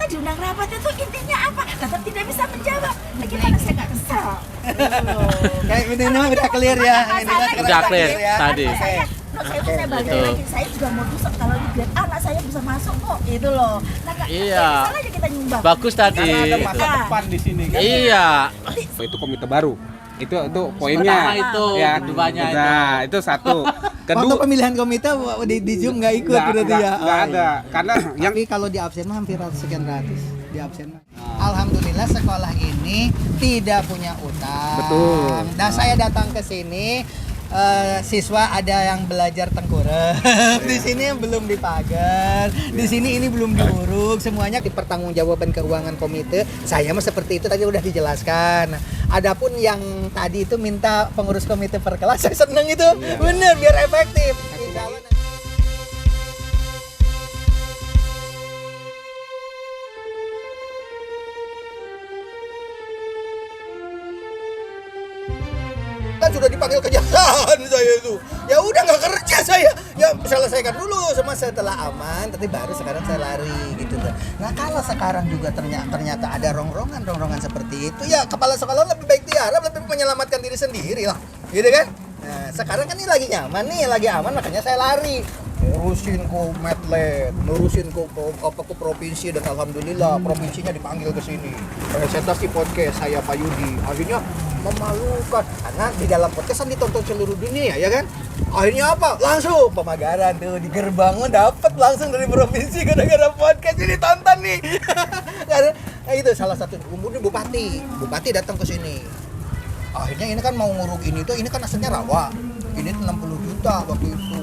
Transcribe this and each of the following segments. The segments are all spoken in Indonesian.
diundang rapat itu intinya apa? Tetap tidak bisa menjawab. Gimana saya nggak kesal? Kayak ini udah clear ya. Udah clear tadi. Saya balik lagi, saya juga mau besok kalau biar anak saya bisa masuk kok, itu loh. Iya. Salah kita nyumbang. Bagus tadi. Karena ada masa depan di sini kan. Iya. Itu komite baru. Itu poinnya. Pertama itu, keduanya itu. Nah, itu satu. Waktu pemilihan komite di Zoom nggak ikut berarti ya. Nggak ada. Karena yang Tapi kalau di absen mah hampir sekian ratus di absen mah. Alhamdulillah sekolah ini tidak punya utang. Betul. Dan saya datang ke sini siswa ada yang belajar tengkurap, di sini yang belum dipagar, di sini ini belum diuruk, semuanya di pertanggungjawaban keuangan komite. Saya mah seperti itu tadi udah dijelaskan. Adapun yang tadi itu minta pengurus komite per kelas, saya seneng itu, bener biar efektif. Insya Allah. Kan sudah dipanggil kejaksaan saya itu, ya udah nggak kerja saya, ya selesaikan dulu semua setelah aman, tapi baru sekarang saya lari gitu kan. Nah kalau sekarang juga ternyata ada ronrongan seperti itu, ya kepala sekolah lebih baik diarah, lebih menyelamatkan diri sendiri lah, gitu kan. Nah sekarang kan ini lagi nyaman nih, lagi aman, makanya saya lari. Ngurusin ke Medlet, ngurusin ke provinsi, dan alhamdulillah provinsinya dipanggil ke sini. Presentasi podcast saya Pak Yudi. Akhirnya memalukan karena di dalam podcast kan ditonton seluruh dunia ya kan. Akhirnya apa? Langsung pemagaran tuh di gerbang dapat langsung dari provinsi gara-gara podcast ini tonton nih. Karena itu salah satu kemudian bupati datang ke sini. Akhirnya ini kan mau nguruk ini kan asalnya rawa. Ini 60 juta waktu itu.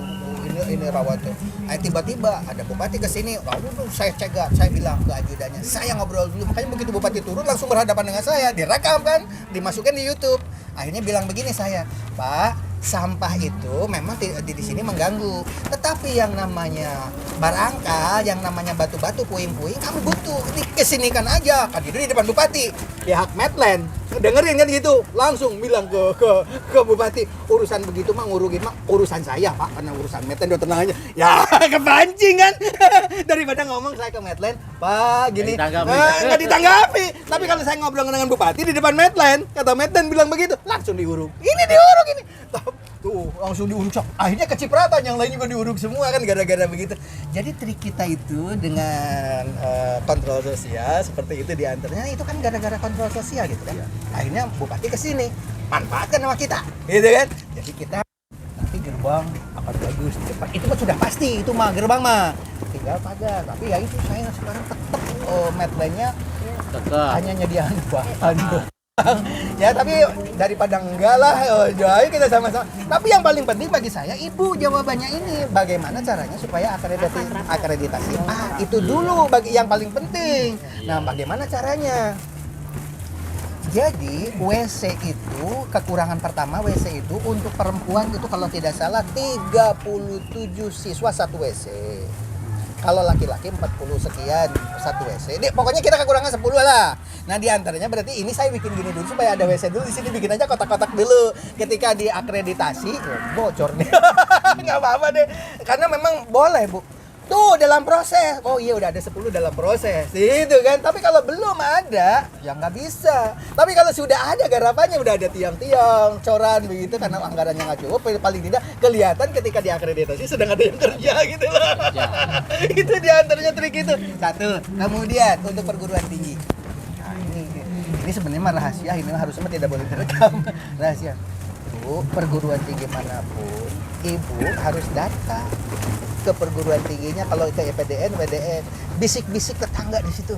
Ini rawat tuh. Tiba-tiba ada bupati ke sini. Lalu saya cegat, saya bilang ke ajudannya, saya ngobrol dulu. Makanya begitu bupati turun langsung berhadapan dengan saya, direkam kan, dimasukkan di YouTube. Akhirnya bilang begini saya, Pak, sampah itu memang di sini mengganggu. Tetapi yang namanya barangkal, yang namanya batu-batu, puing-puing, kami butuh. Kesinikan aja. Kan itu di depan bupati. Pihak Medland dengerin kan gitu, langsung bilang ke bupati, urusan begitu mah urusan saya Pak, karena urusan Medland udah tenang aja. Ya kepancing kan. Daripada ngomong saya ke Medland, Pak gini, nggak ditanggapi. Tapi kalau saya ngobrol dengan bupati di depan Medland, kata Medland bilang begitu, langsung diuruk. Ini diuruk ini. Tuh langsung diuncak. Akhirnya kecipratan, yang lain juga diuruk semua kan gara-gara begitu. Jadi trik kita itu dengan kontrol sosial seperti itu diantaranya itu kan gara-gara kontrol sosial gitu kan. Akhirnya bupati kesini manfaatkan sama kita, gitu kan. Jadi kita nanti gerbang akan bagus di depan. Itu mah sudah pasti, itu mah gerbang mah tinggal pagar. Tapi ya itu saya sekarang tetap Medlandnya hanya nyediain bahan. Ya tapi daripada enggak lah, ayo kita sama-sama. Tapi yang paling penting bagi saya ibu jawabannya ini, bagaimana caranya supaya akreditasi. Itu dulu bagi yang paling penting. Nah, bagaimana caranya? Jadi WC itu kekurangan pertama, WC itu untuk perempuan itu kalau tidak salah 37 siswa satu WC. Kalau laki-laki 40 sekian satu WC. Pokoknya kita kekurangan 10 lah. Nah, di antaranya berarti ini saya bikin gini dulu supaya ada WC dulu, di sini bikin aja kotak-kotak dulu. Ketika diakreditasi, bocor nih. Enggak apa-apa deh. Karena memang boleh, Bu. Tuh dalam proses. Oh iya udah ada 10 dalam proses. Itu kan. Tapi kalau belum ada, ya nggak bisa. Tapi kalau sudah ada garapannya, udah ada tiang-tiang, coran begitu, karena anggarannya nggak cukup, paling tidak kelihatan ketika diakreditasi sedang ada yang kerja gitu loh. Itu diantaranya trik itu. Satu. Kemudian untuk perguruan tinggi. Nah, ini sebenarnya mah rahasia, ini harusnya tidak boleh direkam. Rahasia. Bu, perguruan tinggi manapun, Ibu harus datang ke perguruan tingginya. Kalau ke EPDN, WDN, bisik-bisik tetangga di situ.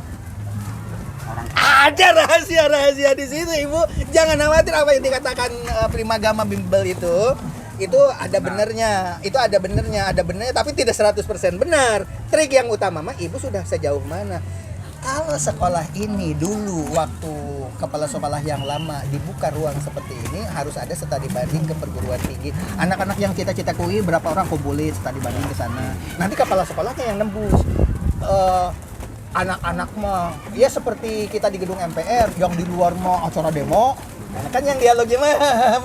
Ada rahasia di situ, Ibu. Jangan khawatir apa yang dikatakan Primagama Bimbel itu ada benernya. Itu ada benernya, tapi tidak 100% benar. Trik yang utama mah Ibu sudah sejauh mana. Kalau sekolah ini dulu waktu kepala sekolah yang lama dibuka ruang seperti ini, harus ada studi banding ke perguruan tinggi. Anak-anak yang cita-cita UI berapa orang kumpulin studi banding ke sana. Nanti kepala sekolahnya yang nembus. anak-anak mah ya seperti kita di gedung MPR, yang di luar mah acara demo. Nah, kan yang dialognya mah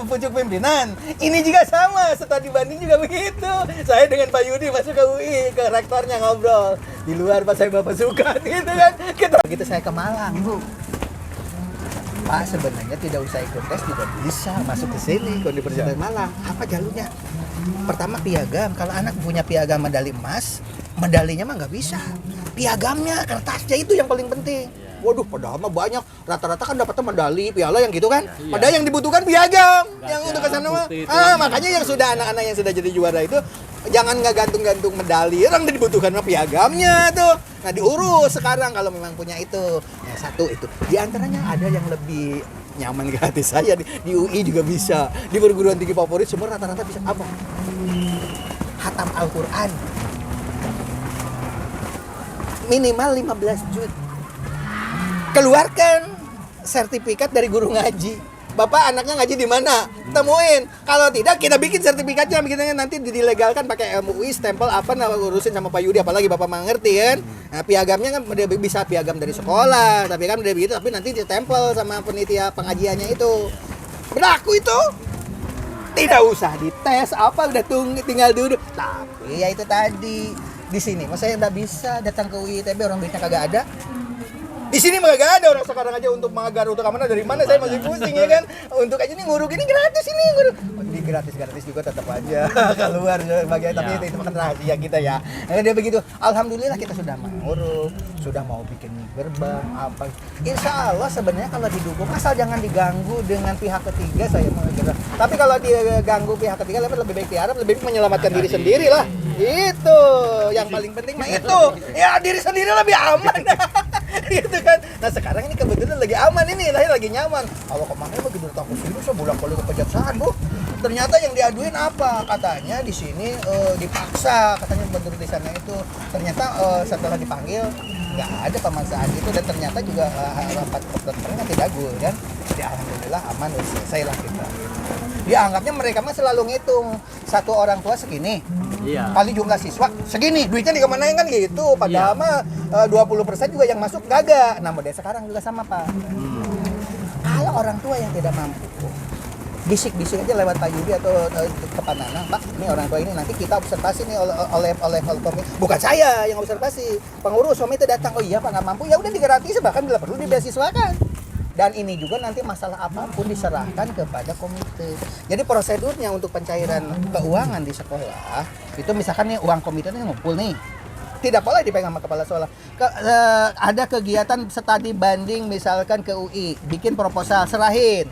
pucuk pimpinan. Ini juga sama, setelah dibanding juga begitu. Saya dengan Pak Yudi masuk ke UI, ke rektornya ngobrol. Di luar pas saya bapak suka gitu kan. Begitu saya ke Malang, Bu. Pak, sebenarnya tidak usah ikut tes juga bisa masuk ke sini ke Universitas Malang. Apa jalurnya? Pertama piagam. Kalau anak punya piagam medali emas, medalinya mah nggak bisa. Piagamnya, kertasnya itu yang paling penting. Waduh, padahal mah banyak. Rata-rata kan dapatnya medali, piala yang gitu kan. Iya. Padahal yang dibutuhkan piagam. Yang untuk kesana mah. bukti itu. Makanya yang sudah anak-anak yang sudah jadi juara itu jangan nggak gantung-gantung medali. Yang dibutuhkan mah piagamnya tuh. Nah, diurus sekarang kalau memang punya itu. Nah, satu itu. Di antaranya ada yang lebih nyaman ke hati saya di UI juga bisa. Di perguruan tinggi favorit semua rata-rata bisa apa? Hatam Al-Qur'an. Minimal 15 juz. Keluarkan sertifikat dari guru ngaji. Bapak anaknya ngaji di mana? Temuin. Kalau tidak kita bikin sertifikatnya, bikinnya nanti dilegalkan pakai MUI, stempel apa, nah urusin sama Pak Yudi, apalagi Bapak mengerti kan. Nah, piagamnya kan bisa piagam dari sekolah, tapi kan udah begitu, tapi nanti ditempel sama penitia pengajiannya itu. Berlaku itu. Tidak usah dites apa, udah tinggal duduk. Tapi ya itu tadi di sini, mas saya nggak bisa datang ke UI ITB, orang duitnya kagak ada. Di sini mah gak ada orang sekarang aja untuk mengajar untuk mana dari mana saya masih pusing ya kan. Untuk aja nih nguruk ini gratis ini nguruk. Ini gratis juga tetap aja keluar bagian tapi itu kan rahasia kita ya. Nah, dia begitu. Alhamdulillah kita sudah menguruk, sudah mau bikin gerbang apa. Insya Allah sebenarnya kalau didukung asal jangan diganggu dengan pihak ketiga saya mengajar. Tapi kalau dia ganggu pihak ketiga lebih baik diharap lebih baik menyelamatkan diri sendiri lah. Itu yang paling penting mah itu. Ya diri sendiri lebih aman. Gitu kan. Nah sekarang ini kebetulan lagi aman ini, lagi nyaman. Kalau kemarin begitu datang ke sini saya bolak-balik ke kejaksaan, Bu. Ternyata yang diaduin apa? Katanya di sini dipaksa, katanya bentuk di sana itu. Ternyata setelah dipanggil nggak ada pemaksaan itu dan ternyata juga rapat dokternya tidak gul kan. Jadi alhamdulillah aman, selesai lah kita. Dianggapnya mereka mah selalu ngitung satu orang tua segini. Iya. Kali jumlah siswa segini, duitnya dikemanain kan gitu. Padahal mah 20% juga yang masuk gagak. Nah, model sekarang juga sama, Pak. Kalau orang tua yang tidak mampu, bisik-bisik aja lewat Pak Yudi atau ke Pak Nanang, Pak, ini orang tua ini nanti kita observasi nih oleh komite. Bukan saya yang observasi, pengurus komite datang, oh iya Pak nggak mampu, ya udah digratis, bahkan bila perlu dibeasiswakan. Dan ini juga nanti masalah apapun diserahkan kepada komite. Jadi prosedurnya untuk pencairan keuangan di sekolah itu misalkan nih uang komite ini ngumpul nih, tidak boleh dipegang sama kepala sekolah. Ada kegiatan studi banding misalkan ke UI, bikin proposal serahin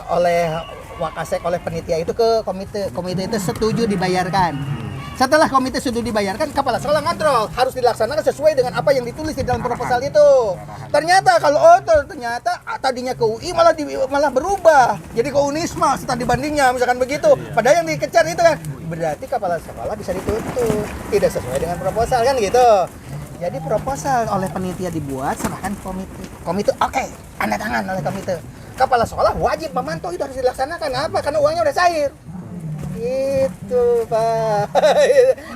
oleh Wakasek, oleh penitia itu ke komite. Komite itu setuju dibayarkan. Setelah komite sudah dibayarkan, kepala sekolah ngontrol harus dilaksanakan sesuai dengan apa yang ditulis di dalam proposal itu. Ternyata kalau ternyata tadinya ke UI malah berubah jadi ke Unisma studi bandingnya misalkan begitu. Padahal yang dikejar itu kan berarti kepala sekolah bisa dituntut tidak sesuai dengan proposal kan gitu. Jadi proposal oleh penitia dibuat, serahkan komite. Komite oke, tanda tangan oleh komite. Kepala sekolah wajib memantau itu harus dilaksanakan. Apa? Karena uangnya udah cair. Itu Pak.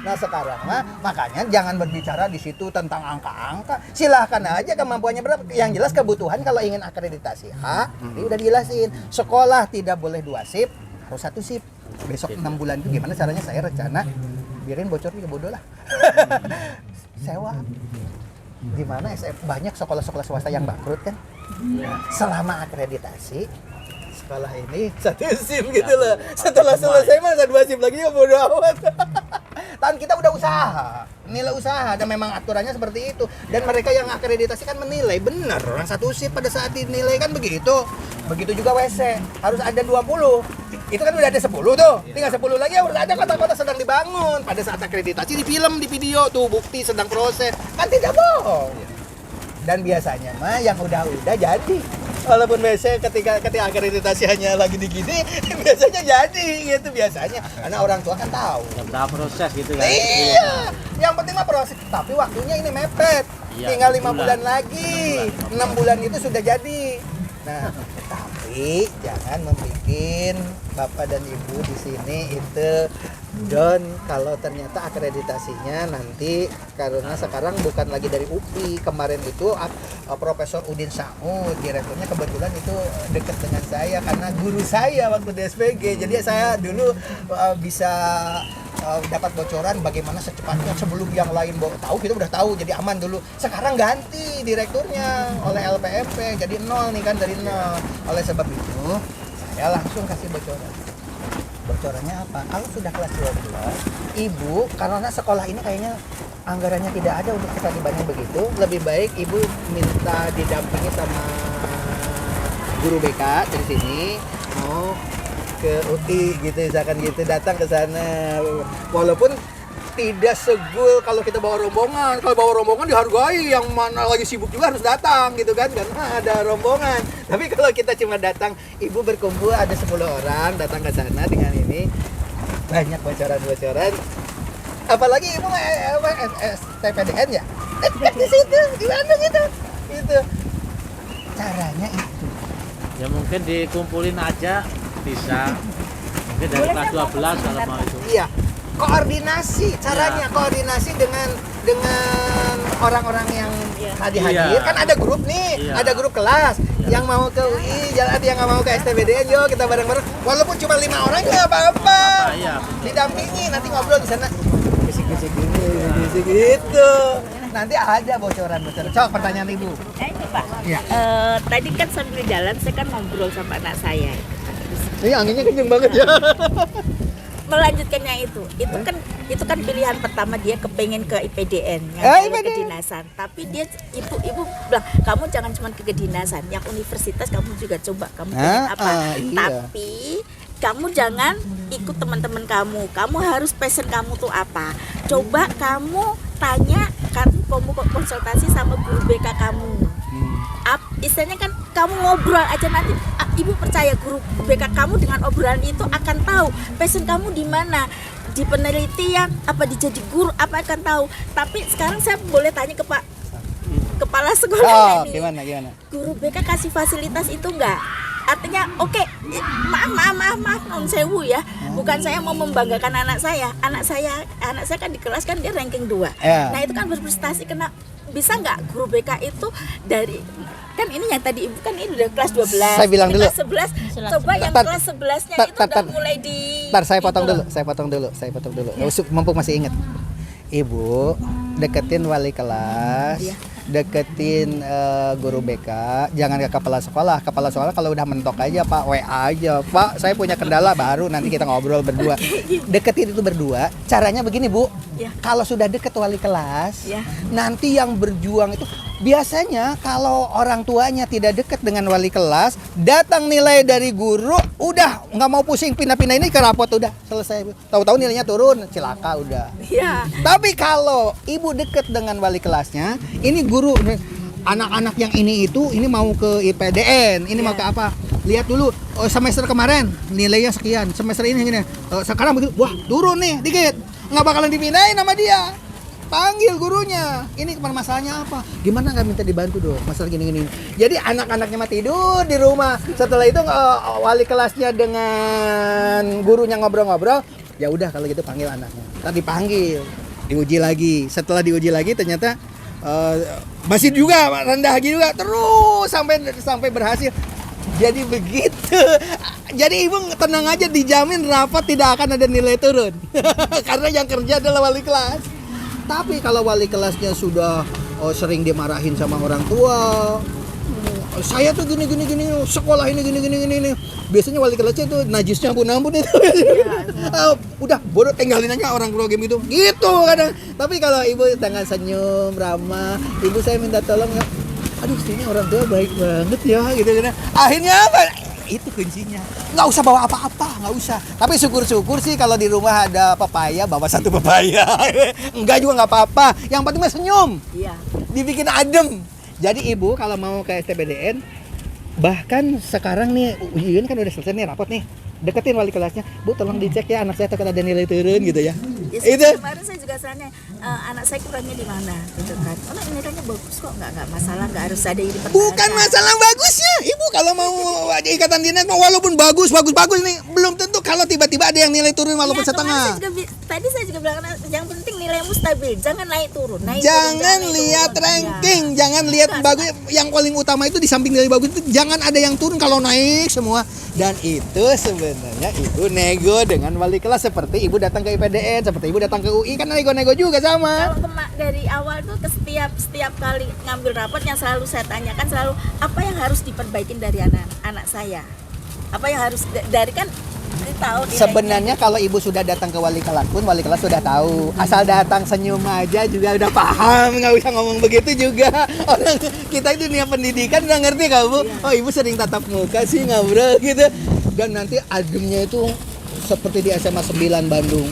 Nah sekarang mah makanya jangan berbicara di situ tentang angka-angka. Silahkan aja kemampuannya berapa. Yang jelas kebutuhan kalau ingin akreditasi H, ini udah dijelasin. Sekolah tidak boleh 2 shift, harus 1 shift. Besok 6 bulan itu gimana caranya saya rencana biarin bocor juga bodoh lah. Sewa. Gimana banyak sekolah-sekolah swasta yang bangkrut kan? Selama akreditasi sekolah ini 1 SIM gitu loh. Setelah selesai mah 2 SIM lagi ya bodo amat. Tahun kita udah usaha, nilai usaha dan memang aturannya seperti itu. Dan mereka yang akreditasi kan menilai benar orang 1 SIM pada saat dinilai kan begitu. Begitu juga WC harus ada 20. Itu kan udah ada 10 tuh. Tinggal 10 lagi harus ada kota-kota sedang dibangun. Pada saat akreditasi di film, di video tuh bukti sedang proses. Kan tidak bohong. Dan biasanya mah yang udah jadi. Walaupun biasanya ketika akreditasi hanya lagi digini, biasanya jadi gitu biasanya. Karena orang tua kan tahu. Ya berapa proses gitu kan. Iya. Yang penting mah proses. Tapi waktunya ini mepet. Iya, Tinggal 5 bulan lagi. 6 bulan itu sudah jadi. Nah, tapi jangan membuat Bapak dan Ibu di sini itu don kalau ternyata akreditasinya nanti karena sekarang bukan lagi dari UPI. Kemarin itu Profesor Udin Saud direkturnya kebetulan itu dekat dengan saya karena guru saya waktu di SPG. Jadi saya dulu bisa dapat bocoran bagaimana secepatnya sebelum yang lain tahu, kita udah tahu, jadi aman dulu. Sekarang ganti direkturnya oleh LPMP, jadi nol nih kan, dari nol. Oleh sebab itu saya langsung kasih bocoran. Bocorannya apa? Kalau sudah kelas 12, Ibu, karena sekolah ini kayaknya anggarannya tidak ada untuk kita dibanding begitu, lebih baik Ibu minta didampingi sama guru BK dari sini mau ke UI gitu, misalkan gitu, datang ke sana. Walaupun tidak segul kalau kita bawa rombongan. Kalau bawa rombongan dihargai, yang mana lagi sibuk juga harus datang gitu kan, karena ada rombongan. Tapi kalau kita cuma datang, Ibu berkumpul ada 10 orang datang ke sana dengan ini, banyak bocoran-bocoran. Apalagi Ibu STPDN ya? Di situ, gimana gitu? Itu caranya itu. Ya mungkin dikumpulin aja bisa. Mungkin dari kelas 12 kalau mau itu. Iya. Koordinasi, caranya koordinasi dengan orang-orang yang tadi hadir. Iya. Kan ada grup nih, Iya. ada grup kelas yang mau ke UI, jalan yang nggak mau ke STBDN, yuk kita bareng-bareng. Walaupun cuma 5 orang nggak apa-apa. Iya. Didampingi, nanti ngobrol di sana. Bisik-bisik gini, bisik gitu. Nanti ada bocoran-bocoran. Cok, pertanyaan Ibu. Ini Pak, Iya. tadi kan sambil jalan saya kan ngobrol sama anak saya. Ini anginnya kenceng banget ya. Melanjutkannya itu kan pilihan pertama, dia kepengen ke IPDN yang IPDN. kedinasan, tapi dia ibu bilang kamu jangan cuma ke kedinasan, yang universitas kamu juga coba, kamu pengen apa, iya. tapi kamu jangan ikut teman-teman kamu harus passion kamu tuh apa, coba kamu tanya, kamu konsultasi sama guru BK kamu. Istilahnya kan kamu ngobrol aja, nanti ibu percaya guru BK kamu dengan obrolan itu akan tahu passion kamu di mana, di penelitian apa, di jadi guru apa, akan tahu. Tapi sekarang saya boleh tanya ke Pak Kepala Sekolah ini, Gimana? guru BK kasih fasilitas itu enggak? Artinya oke, maaf non sewu ya, bukan saya mau membanggakan anak saya kan di kelas kan dia ranking 2. Ya. Nah itu kan berprestasi, kena bisa nggak guru BK itu dari, kan ini yang tadi ibu kan ini udah kelas 12. Saya bilang dulu. Kelas 11, coba yang kelas 11-nya itu udah mulai di. Ntar saya potong gitu dulu. Mumpung masih inget. Ibu deketin wali kelas, Iya. deketin guru BK, jangan ke kepala sekolah. Kepala sekolah kalau udah mentok aja Pak, WA aja. Pak, saya punya kendala, baru nanti kita ngobrol berdua. Deketin itu berdua. Caranya begini Bu, Iya. kalau sudah deket wali kelas, Iya. nanti yang berjuang itu biasanya kalau orang tuanya tidak dekat dengan wali kelas, datang nilai dari guru, udah nggak mau pusing pindah-pindah ini ke rapot, udah selesai. Tahu-tahu nilainya turun, cilaka udah. Iya. Tapi kalau ibu deket dengan wali kelasnya, ini guru, anak-anak yang ini mau ke IPDN, ini mau ke apa? Lihat dulu, semester kemarin nilainya sekian, semester ini gini. Sekarang begitu, wah turun nih dikit, nggak bakalan dipindahin sama dia. Panggil gurunya, ini masalahnya apa? Gimana nggak minta dibantu dong, masalah gini-gini. Jadi anak-anaknya mah tidur di rumah. Setelah itu wali kelasnya dengan gurunya ngobrol-ngobrol. Ya udah kalau gitu panggil anaknya. Tadi panggil, diuji lagi. Setelah diuji lagi ternyata masih juga rendah juga, terus sampai berhasil. Jadi begitu. Jadi ibu tenang aja, dijamin rapat tidak akan ada nilai turun. Karena yang kerja adalah wali kelas. Tapi kalau wali kelasnya sudah sering dimarahin sama orang tua, saya tuh gini, sekolah ini gini. Biasanya wali kelasnya itu najisnya ampun itu. Udah bodoh, tinggalin aja orang tua game gitu kadang. Tapi kalau ibu dengan senyum ramah, ibu saya minta tolong ya. Aduh, sini orang tua baik banget ya gitu. Akhirnya apa? Itu kuncinya. Nggak usah bawa apa-apa, nggak usah. Tapi syukur-syukur sih kalau di rumah ada pepaya, bawa 1 pepaya. Enggak juga nggak apa-apa. Yang penting mah senyum. Iya. Dibikin adem. Jadi ibu kalau mau ke STBDN, bahkan sekarang nih ujian kan udah selesai nih, rapot nih. Deketin wali kelasnya, Bu tolong dicek ya anak saya takut ada nilai turun gitu ya. Biasanya Itu. kemarin saya juga tanya anak saya kurangnya di mana gitu kan. Oh nilainya bagus kok, nggak masalah, nggak harus ada yang dipertanyakan. Bukan masalah bagusnya, ibu kalau mau ikatan dinas walaupun bagus nih, belum tentu kalau tiba-tiba ada yang nilai turun walaupun Ya, setengah. Tadi saya juga bilang yang penting nilaimu stabil, jangan naik turun. Jangan lihat ranking, jangan lihat bagus. Yang paling utama itu di samping nilai bagus itu jangan ada yang turun, kalau naik semua. Dan itu sebenarnya ibu nego dengan wali kelas seperti ibu datang ke IPDN, seperti ibu datang ke UI, kan nego-nego juga sama. Kalau dari awal tuh ke setiap kali ngambil rapot yang selalu saya tanyakan selalu apa yang harus diperbaikin dari anak saya. Apa yang harus dari kan tahu nilainya. Sebenarnya kalau ibu sudah datang ke wali kelas pun wali kelas sudah tahu. Asal datang senyum aja juga udah paham, nggak usah ngomong begitu juga. Orang kita itu dunia pendidikan udah ngerti kamu. Oh ibu sering tatap muka sih ngobrol gitu. Dan nanti ademnya itu seperti di SMA 9 Bandung.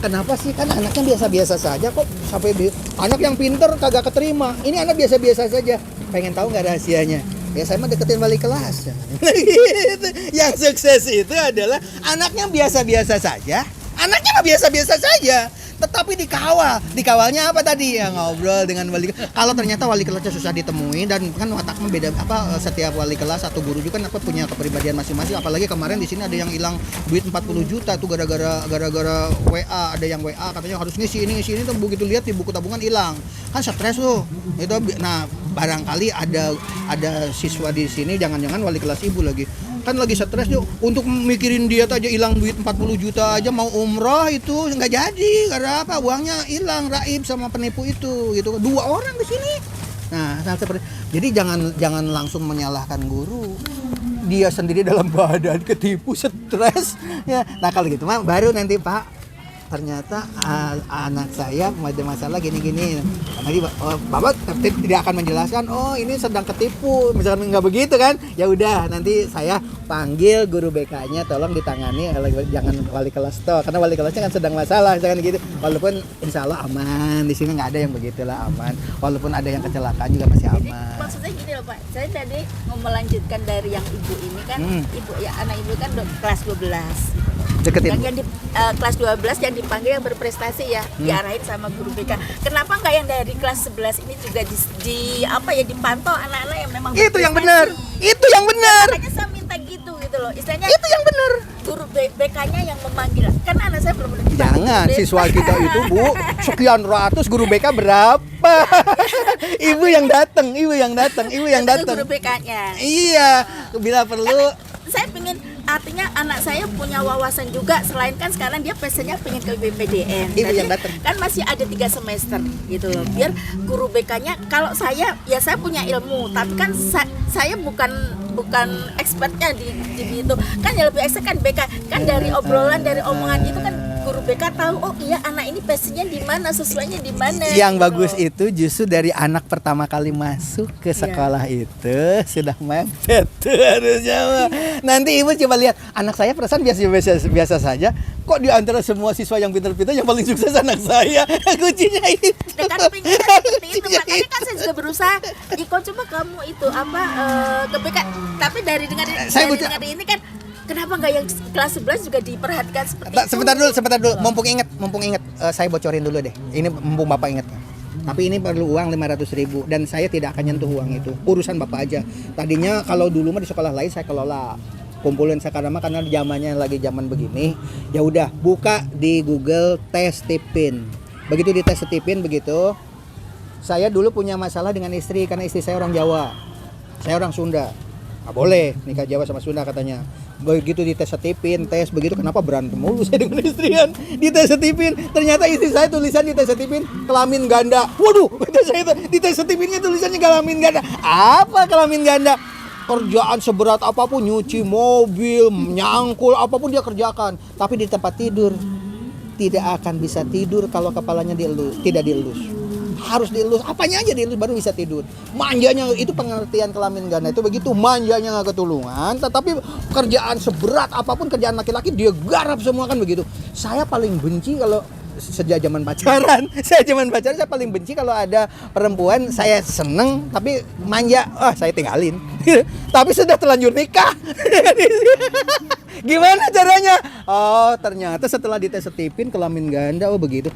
Kenapa sih? Kan anaknya biasa-biasa saja kok sampai anak yang pinter kagak keterima. Ini anak biasa-biasa saja. Pengen tahu nggak rahasianya? Ya saya mah deketin wali kelas. Gitu. Yang sukses itu adalah anaknya biasa-biasa saja. Anaknya mah biasa-biasa saja. Tetapi dikawalnya apa tadi ya, ngobrol dengan wali kelas. Kalau ternyata wali kelasnya susah ditemuin dan kan wataknya beda setiap wali kelas atau guru juga kan punya kepribadian masing-masing. Apalagi kemarin di sini ada yang hilang duit 40 juta tuh gara-gara WA, ada yang WA katanya harus ngisi ini tuh, begitu lihat di buku tabungan hilang. Kan stres tuh. Itu nah barangkali ada siswa di sini, jangan-jangan wali kelas ibu lagi kan lagi stres yuk untuk mikirin dia aja hilang duit 40 juta aja, mau umroh itu nggak jadi karena apa, uangnya hilang raib sama penipu itu gitu. 2 orang di sini. Nah seperti jadi jangan langsung menyalahkan guru, dia sendiri dalam badan ketipu stres ya. Nah kalau gitu mah baru nanti Pak ternyata anak saya ada masalah gini-gini. Nanti Bapak tidak akan menjelaskan, oh ini sedang ketipu, misalkan nggak begitu kan? Ya udah nanti saya panggil guru BK-nya, tolong ditangani, jangan wali kelas toh, karena wali kelasnya kan sedang masalah, misalkan gitu. Walaupun insya Allah aman, di sini nggak ada yang begitulah, aman. Walaupun ada yang kecelakaan juga masih aman. Jadi maksudnya gini loh Pak, saya tadi mau melanjutkan dari yang ibu ini kan, ibu ya anak ibu kan kelas 12. Deketin. Dan yang di kelas 12 yang dipanggil yang berprestasi ya, diarahin sama guru BK. Kenapa nggak yang dari kelas 11 ini juga dipantau anak-anak yang memang Itu yang berprestasi? benar. Itu yang benar. Makanya saya minta gitu loh. Istilahnya Itu yang benar. guru BK-nya yang memanggil. Kan anak saya belum dipanggil Jangan, guru BK. siswa kita itu Bu, sekian ratus, guru BK berapa? Ibu yang datang. Itu guru BK-nya. Iya, bila perlu. Saya pengen, artinya anak saya punya wawasan juga, selain kan sekarang dia passionnya pengen ke BPDN. Ibu Jadi, yang datang. kan masih ada 3 semester gitu loh. Biar guru BK-nya, kalau saya punya ilmu, tapi kan saya bukan expertnya di itu. Kan yang lebih expert kan BK. Kan dari obrolan, dari omongan itu kan guru BK tahu, oh iya anak ini passionnya di mana, sesuainya di mana. Yang gitu bagus loh. itu justru dari anak pertama kali masuk ke sekolah itu sudah mepet tuh harusnya mah. Nanti ibu coba lihat, anak saya perasaan biasa saja. Kok di antara semua siswa yang pintar-pintar yang paling sukses anak saya? Kuncinya itu. Dan kan pengen seperti itu, makanya kan saya juga berusaha. Iko coba kamu itu ke BK, tapi dari dengar ini kan. Kenapa nggak yang kelas 11 juga diperhatikan seperti itu? Sebentar dulu. Mumpung inget, saya bocorin dulu deh. Ini mumpung Bapak inget. Tapi ini perlu uang 500.000 dan saya tidak akan nyentuh uang itu. Urusan Bapak aja. Tadinya kalau dulu mah di sekolah lain saya kelola. Kumpulin sekarang mah karena zamannya lagi zaman begini. Ya udah, buka di Google tes tipin. Begitu di tes tipin begitu. Saya dulu punya masalah dengan istri karena istri saya orang Jawa. Saya orang Sunda. Nggak boleh nikah Jawa sama Sunda katanya. Begitu dites setipin, tes begitu, kenapa berantem mulu saya dengan istrian? Dites setipin, ternyata istri saya tulisan di tes setipin kelamin ganda. Waduh, kata saya itu di tes setipinnya tulisannya kelamin ganda. Apa kelamin ganda? Kerjaan seberat apapun, nyuci mobil, nyangkul, apapun dia kerjakan. Tapi di tempat tidur tidak akan bisa tidur kalau kepalanya tidak dielus. Harus dielus, apanya aja dielus baru bisa tidur. Manjanya itu pengertian kelamin ganda itu begitu, manjanya nggak ketulungan, tetapi kerjaan seberat apapun, kerjaan laki-laki dia garap semua kan begitu. Saya paling benci kalau sejak zaman pacaran, saya paling benci kalau ada perempuan saya seneng tapi manja, saya tinggalin. Tapi sudah terlanjur nikah. Gimana caranya? Oh, ternyata setelah dites setipin kelamin ganda, oh begitu.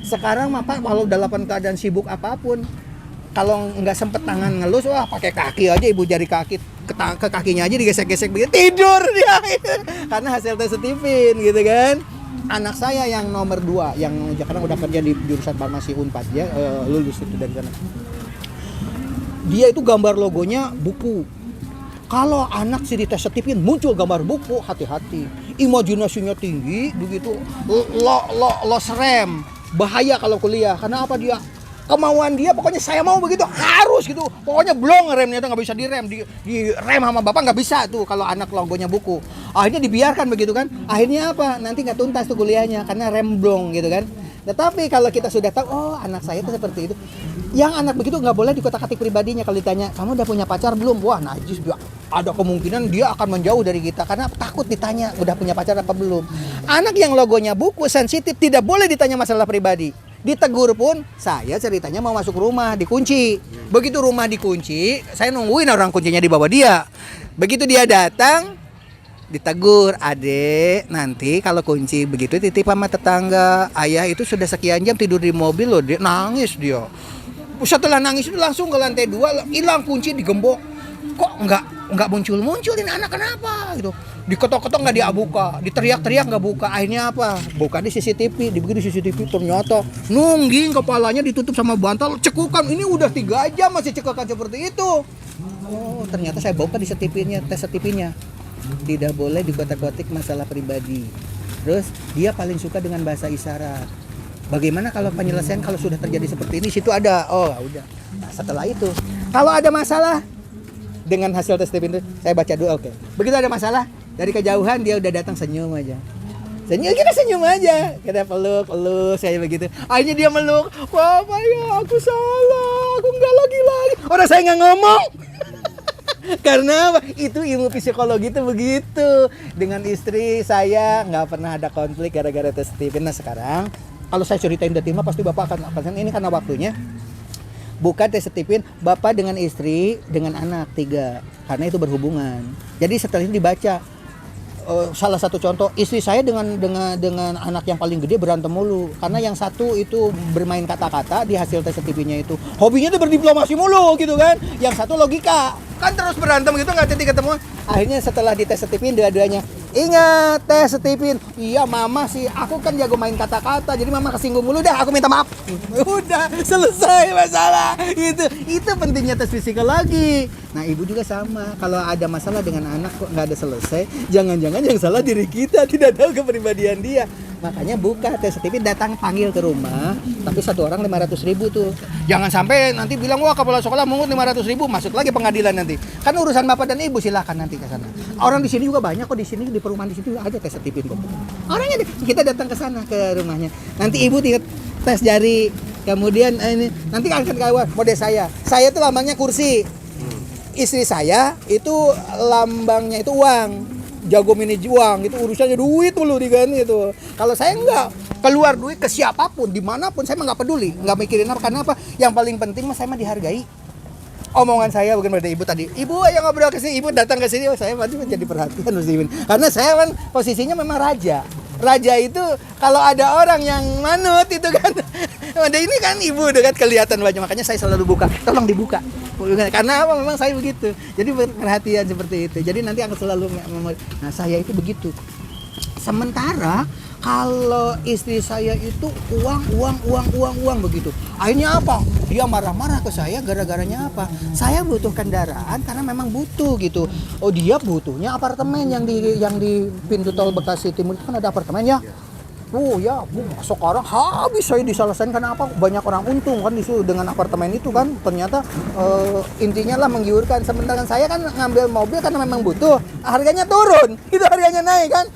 Sekarang Pak kalau dalam keadaan sibuk apapun, kalau nggak sempet tangan ngelus, wah pakai kaki aja, ibu jari kaki ke kakinya aja digesek-gesek begitu, tidur dia. Karena hasil tes setipin gitu kan. Anak saya yang nomor 2 yang sekarang udah kerja di jurusan farmasi Unpad ya, lulus itu dari sana. Dia itu gambar logonya buku. Kalau anak si dites setipin muncul gambar buku, hati-hati. Imajinasinya tinggi begitu. Lo serem. Bahaya kalau kuliah. Karena apa dia? Kemauan dia pokoknya saya mau begitu, harus gitu. Pokoknya blong remnya tuh nggak bisa direm, di rem sama bapak nggak bisa tuh kalau anak logonya buku. Akhirnya dibiarkan begitu kan. Akhirnya apa? Nanti nggak tuntas tuh kuliahnya karena rem blong gitu kan. Tetapi kalau kita sudah tahu, oh anak saya tuh seperti itu. Yang anak begitu nggak boleh dikotak-katik pribadinya. Kalau ditanya, kamu udah punya pacar belum? Wah najis, ada kemungkinan dia akan menjauh dari kita karena takut ditanya udah punya pacar apa belum. Anak yang logonya buku sensitif tidak boleh ditanya masalah pribadi. Ditegur pun, saya ceritanya mau masuk rumah, dikunci. Begitu rumah dikunci, saya nungguin orang kuncinya di bawah dia. Begitu dia datang, ditegur, adek nanti kalau kunci begitu titip sama tetangga. Ayah itu sudah sekian jam tidur di mobil loh, dia nangis dia. Setelah nangis itu langsung ke lantai 2, hilang kunci, digembok. Kok nggak muncul ini anak kenapa gitu? Diketok-ketok nggak dia buka, diteriak-teriak nggak buka. Akhirnya apa? Buka di CCTV, dibikin di CCTV ternyata nungging kepalanya ditutup sama bantal, cekukan. Ini udah 3 jam masih cekukan seperti itu. Oh ternyata saya buka di tes setipnya. Tidak boleh dikotak-kotik masalah pribadi. Terus dia paling suka dengan bahasa isyarat. Bagaimana kalau penyelesaian kalau sudah terjadi seperti ini? Situ ada. Oh udah. Nah, setelah itu kalau ada masalah dengan hasil tes setipin itu saya baca dulu. Oke. Begitu ada masalah dari kejauhan dia udah datang senyum aja. Kita senyum aja. Kita peluk saya begitu. Akhirnya dia meluk. Wah ya aku salah. Aku nggak lagi. Orang saya nggak ngomong. Karena apa? Itu ilmu psikologi itu begitu. Dengan istri saya nggak pernah ada konflik gara-gara tes setipin. Nah sekarang kalau saya ceritain detailnya pasti bapak akan ini karena waktunya. Bukan tes setipin bapak dengan istri dengan anak 3 karena itu berhubungan. Jadi setelah ini dibaca salah satu contoh istri saya dengan anak yang paling gede berantem mulu karena yang satu itu bermain kata-kata di hasil tes setipinnya itu hobinya tuh berdiplomasi mulu gitu kan. Yang satu logika kan terus berantem gitu nggak titik ketemu. Akhirnya setelah dites setipin dua-duanya ingat tes setipin. Iya mama sih aku kan jago main kata-kata jadi mama kesinggung mulu dah aku minta maaf. Udah selesai masalah. Itu pentingnya tes psikologi. Nah ibu juga sama kalau ada masalah dengan anak kok nggak ada selesai jangan-jangan yang salah diri kita tidak tahu kepribadian dia. Makanya buka tes setipin datang panggil ke rumah tapi satu orang 500.000 tuh. Jangan sampai nanti bilang wah kepala sekolah mungut 500.000 masuk lagi pengadilan nanti. Kan urusan bapak dan ibu silakan nanti ke sana. Orang di sini juga banyak kok di sini di perumahan di sini ada tes setipin kok. Orangnya kita datang ke sana ke rumahnya. Nanti ibu tes jari kemudian ini nanti akan kawan mode saya. Saya tuh lambangnya kursi. Istri saya itu lambangnya itu uang. Jago manage uang itu urusannya duit dulu kan gitu. Kalau saya enggak keluar duit ke siapapun dimanapun saya mah nggak peduli nggak mikirin apa karena apa yang paling penting mah saya mah dihargai. Omongan saya bukan pada ibu tadi. Ibu yang ngobrol ke sini, ibu datang ke sini, saya pasti menjadi perhatian Muslimin. Karena saya kan posisinya memang raja. Raja itu kalau ada orang yang manut itu kan. Ada ini kan ibu dekat kelihatan banyak makanya saya selalu buka. Tolong dibuka. Karena apa memang saya begitu. Jadi perhatian seperti itu. Jadi nanti akan selalu nah saya itu begitu. Sementara kalau istri saya itu uang begitu. Akhirnya apa? Dia marah-marah ke saya gara-garanya apa? Saya butuh kendaraan karena memang butuh gitu. Oh dia butuhnya apartemen yang di pintu tol Bekasi Timur itu kan ada apartemen ya. Oh ya, sekarang habis saya diselesaikan karena apa? Banyak orang untung kan disuruh dengan apartemen itu kan. Ternyata intinya lah menggiurkan. Sementara saya kan ngambil mobil karena memang butuh. Harganya turun, itu harganya naik kan.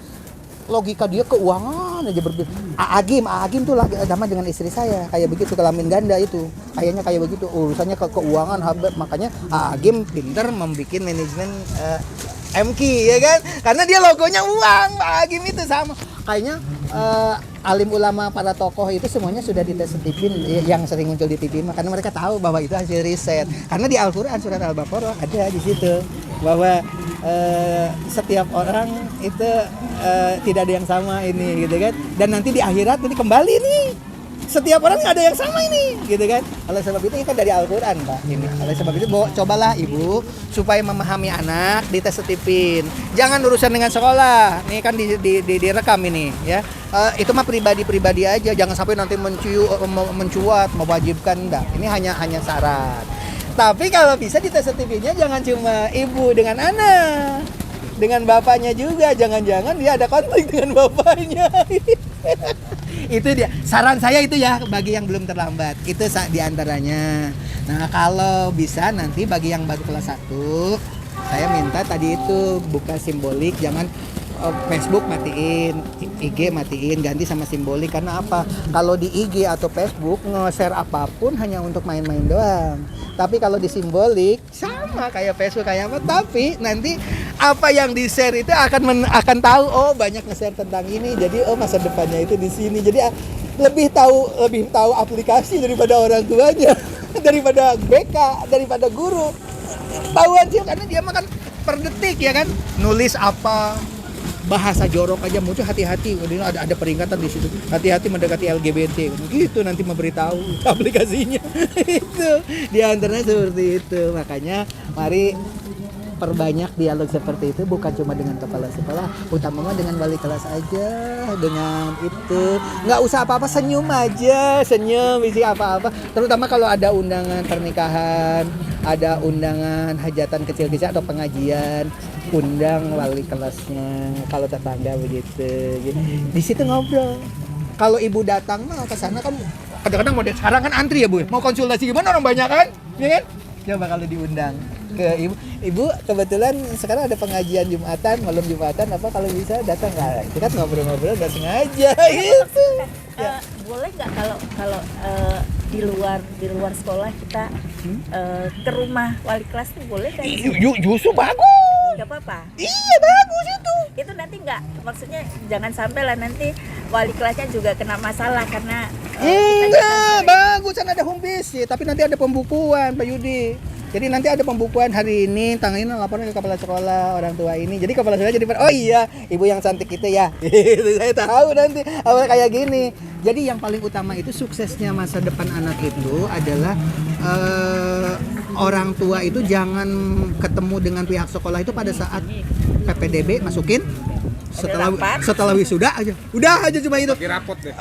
Logika dia keuangan aja berbeda. Agim tuh lagi sama dengan istri saya kayak begitu kelamin ganda itu kayaknya kayak begitu urusannya keuangan makanya Agim pinter membuat manajemen MQ ya kan karena dia logonya uang Agim itu sama kayaknya alim ulama para tokoh itu semuanya sudah dititipin yang sering muncul di TV karena mereka tahu bahwa itu hasil riset. Karena di Al-Qur'an surat Al-Baqarah ada di situ bahwa setiap orang itu tidak ada yang sama ini gitu kan. Dan nanti di akhirat nanti kembali nih. Setiap orang nggak ada yang sama ini, gitu kan? Oleh sebab itu kan dari Al-Quran, Pak. Ini. Oleh sebab itu, cobalah ibu supaya memahami anak ditetipin. Jangan urusan dengan sekolah. Ini kan direkam ini, ya. Itu mah pribadi aja. Jangan sampai nanti mencuat, mewajibkan enggak. Ini hanya syarat. Tapi kalau bisa ditetipinnya jangan cuma ibu dengan anak, dengan bapaknya juga. Jangan-jangan dia ada konflik dengan bapaknya. Itu dia saran saya itu ya bagi yang belum terlambat itu diantaranya. Nah kalau bisa nanti bagi yang baru kelas 1 saya minta tadi itu buka simbolik, jangan Facebook matiin, IG matiin, ganti sama simbolik. Karena apa? Kalau di IG atau Facebook nge-share apapun hanya untuk main-main doang. Tapi kalau di simbolik sama kayak Facebook kayak apa, tapi nanti apa yang di-share itu akan tahu, oh banyak nge-share tentang ini. Jadi oh masa depannya itu di sini. Jadi lebih tahu aplikasi daripada orang tuanya, daripada BK, daripada guru. Tahu aja karena dia makan per detik ya kan. Nulis apa, bahasa jorok aja muncul, hati-hati. Ada peringatan di situ. Hati-hati mendekati LGBT. Gitu nanti memberitahu aplikasinya. Itu di antaranya seperti itu. Makanya mari perbanyak dialog seperti itu, bukan cuma dengan kepala sekolah, utamanya dengan wali kelas aja. Dengan itu nggak usah apa-apa, senyum aja, isi apa-apa. Terutama kalau ada undangan pernikahan, ada undangan hajatan kecil-kecil atau pengajian, undang wali kelasnya, kalau tetangga begitu. Di situ ngobrol. Kalau ibu datang mah ke sana kan kadang-kadang mau sekarang kan antri ya Bu. Mau konsultasi gimana orang banyak kan? Ya kan? Coba kalau diundang ke ibu kebetulan sekarang ada pengajian Jumatan, malam Jumatan, apa kalau bisa datang nggak? Kita ngobrol-ngobrol nggak sengaja gitu. Boleh nggak kalau di luar sekolah kita ke rumah wali kelas tuh boleh kan? Justru bagus. Nggak apa-apa. Iya bagus itu. Itu nanti nggak, maksudnya jangan sampai lah nanti wali kelasnya juga kena masalah karena enggak, bagus kan ada home visit, tapi nanti ada pembukuan Pak Yudi. Jadi nanti ada pembukuan hari ini, tanganin laporan ke kepala sekolah orang tua ini. Jadi kepala sekolah jadi oh iya, ibu yang cantik itu ya. Saya tahu nanti awal kayak gini. Jadi yang paling utama itu suksesnya masa depan anak itu adalah orang tua itu jangan ketemu dengan pihak sekolah itu pada saat PPDB masukin. Setelah wisuda aja. Udah aja cuma itu. Pakai rapot deh.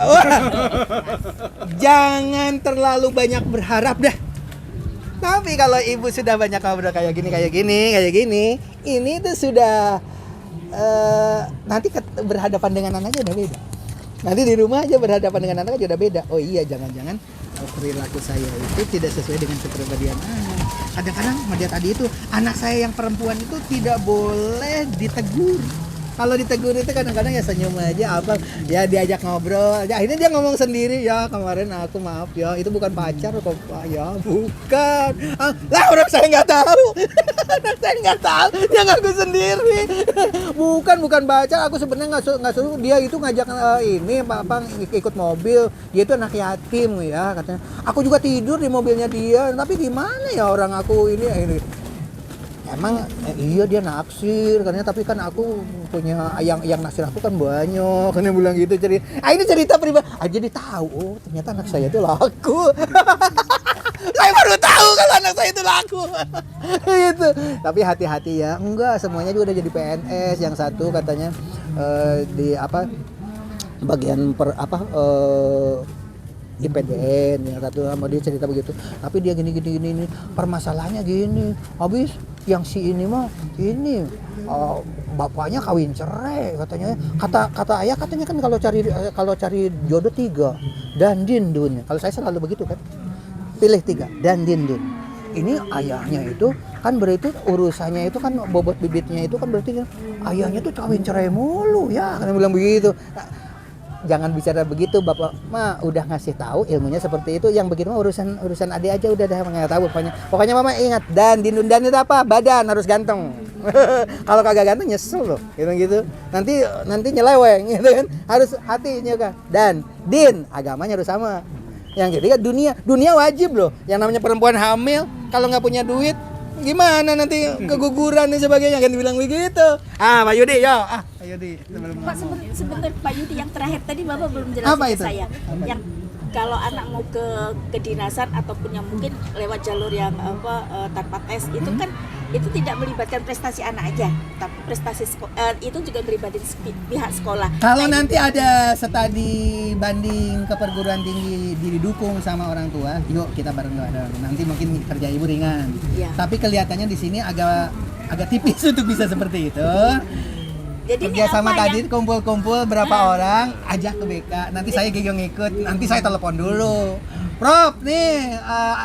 Jangan terlalu banyak berharap dah. Tapi kalau ibu sudah banyak ngobrol kayak gini, ini tuh sudah nanti berhadapan dengan anaknya udah beda. Nanti di rumah aja berhadapan dengan anaknya udah beda. Oh iya, jangan-jangan perilaku saya itu tidak sesuai dengan kepribadian anak. Kadang-kadang dia tadi itu anak saya yang perempuan itu tidak boleh ditegur. Kalau ditegur itu kadang-kadang ya senyum aja, apa ya diajak ngobrol aja. Akhirnya dia ngomong sendiri, ya kemarin aku maaf ya, itu bukan pacar kok Pak ya, bukan. Lah orang saya nggak tahu, saya nggak tahu, dia ngaku sendiri. Bukan pacar, aku sebenarnya nggak suruh dia itu ngajak ini Pak ikut mobil, dia itu anak yatim ya katanya. Aku juga tidur di mobilnya dia, tapi gimana ya orang aku ini. Emang iya dia naksir katanya, tapi kan aku punya yang naksir aku kan banyak, kan dia bilang gitu. Ini cerita pribadi jadi tahu, oh ternyata anak saya itu laku. Saya baru tahu kalau anak saya itu laku. Gitu. Tapi hati-hati ya, enggak semuanya juga udah jadi PNS. Yang satu katanya di bagian IPDN, yang satu sama dia cerita begitu. Tapi dia gini permasalahannya gini. Habis yang si ini mah ini bapaknya kawin cerai katanya. Kata ayah katanya kan kalau cari jodoh 3 dan dindun. Kalau saya selalu begitu kan. Pilih 3 dan dindun. Ini ayahnya itu kan berarti urusannya itu kan bobot bibitnya itu kan berarti ayahnya tuh kawin cerai mulu ya. Kan bilang begitu. Jangan bicara begitu, Bapak mah udah ngasih tahu ilmunya seperti itu. Yang begitu mah urusan adik aja udah nggak tahu pokoknya. Pokoknya Mama ingat, dan dindun dan itu apa? Badan harus ganteng. Kalau kagak ganteng nyesel loh, gitu. Nanti nyeleweng, gitu kan. Harus hatinya kan. Dan din, agamanya harus sama. Yang ketiga dunia wajib loh. Yang namanya perempuan hamil, kalau nggak punya duit, gimana nanti keguguran dan sebagainya, kan dibilang begitu. Pak Yudi, yo. Pak Yudi. Pak, sebentar Pak Yudi, yang terakhir tadi Bapak belum jelasin Apa ke itu? saya. Yang kalau anak mau ke kedinasan ataupun yang mungkin lewat jalur yang tanpa tes itu kan itu tidak melibatkan prestasi anak aja, tapi prestasi itu juga melibatkan pihak sekolah. Kalau nanti ada studi banding ke perguruan tinggi didukung sama orang tua, yuk kita bareng-bareng. Nanti mungkin kerja ibu ringan. Iya. Tapi kelihatannya di sini agak tipis untuk bisa seperti itu. Jadi ini Kerja sama apa tadi yang- kumpul berapa orang, ajak ke BK. Nanti saya gegong ikut. Nanti saya telepon dulu. Prof, nih